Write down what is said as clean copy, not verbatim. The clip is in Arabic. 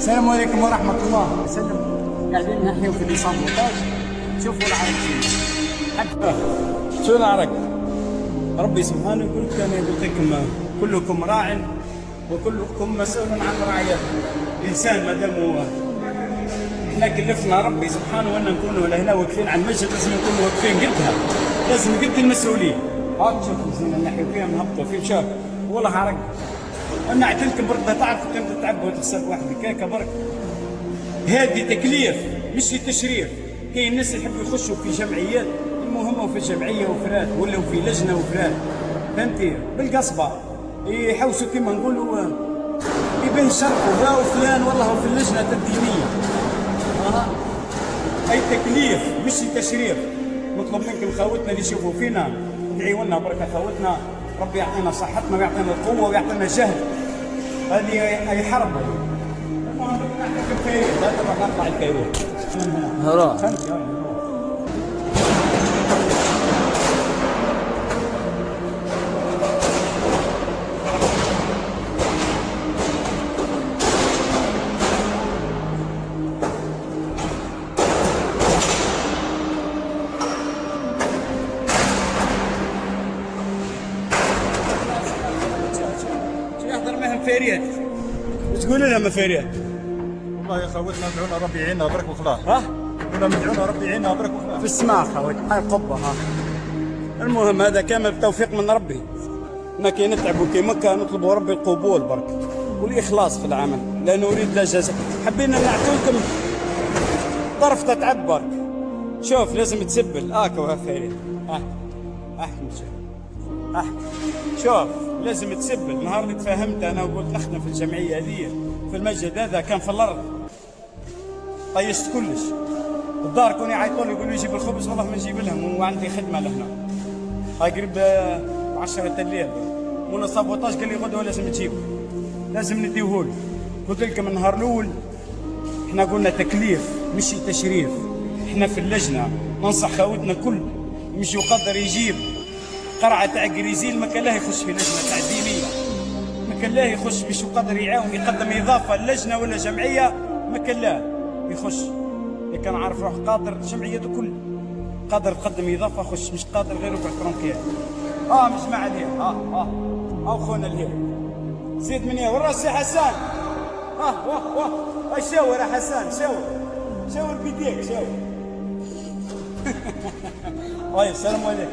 السلام عليكم ورحمة الله. سلم. قاعدين نحيو في الإصابة والطاج. شوفوا العرق شو العرق؟ ربي سبحانه يقول كان يقول كلكم راع وكلكم مسؤول عن رعيته. الإنسان ما دام احنا كلفنا ربي سبحانه أن نكونوا هنا واقفين على المسجد، لازم نكونوا واقفين قدها، لازم قد المسؤولين. هاك شوفوا زين نحيو فيها نهبطوا في شهر والله عرق. أنا عدلكم برك تعرفوا كم تتعبوا وتخسر وحدك هيك برك. هذه تكليف مش تشريف. كاين الناس يحبوا يخشوا في جمعيات، المهم في جمعيه وفراد ولا في لجنه وفراد، فهمتي؟ بالقصبه يحوسوا كما نقولوا يبين شرفوا لا وفلان والله هو في اللجنه الدينيه. اي تكليف مش تشريف. نطلب منكم خوتنا اللي يشوفوا فينا ادعيوا لنا بركه خوتنا، ربي يعطينا صحتنا ويعطينا القوه ويعطينا الجهد. هذه اي حرب. المهم نحن في الكيروت، لا تبغى نطلع الكيروت. هراء شو يحضر معهم فيريات؟ تقولوا لهم فيريات؟ والله يا خوتنا ادعونا ربي يعيننا برك وخلاص. ها؟ قلنا ادعونا ربي يعيننا برك وخلاص. في السماع خوت هاي قبه. ها المهم هذا كامل بتوفيق من ربي. ما كي نتعبوا كي مكة نطلبوا ربي القبول برك والإخلاص في العمل، لا نريد لا جزاء. حبينا نعطوا لكم طرف تتعب برك. شوف لازم تسبل هاكا خيري. احمد شوف لازم تسبل. نهار اللي تفاهمت انا وقلت نخدم في الجمعيه هذه في المسجد هذا كان في الارض طيشت كلش. الدار كونوا يعيطوا لي يقولوا يجيب الخبز والله ما نجيب لهم وعندي خدمه لهنا. هاي قريب 10 الليل وانا صابوطاج قال لي غدوه لازم تجيبه، لازم نديوهولي. قلت لكم النهار الاول احنا قلنا تكليف مش تشريف. احنا في اللجنه ننصح خوتنا كل مش يقدر يجيب قرعه تاع جريزيل ما كان له يخش في لجنه تاع دينيه، ما كان له يخش مش يقدر يعاون يقدم اضافه للجنه ولا جمعيه، ما كان له يخش. اللي كان عارف روح قادر جمعيته كل قادر تقدم اضافه خش، مش قادر غيره في الترونكيات. مش مع الهيل. خونا الهيل زيد من هنا والراس يا حسان. واه شاور يا حسان، شاور بيديك شاور. طيب السلام عليكم.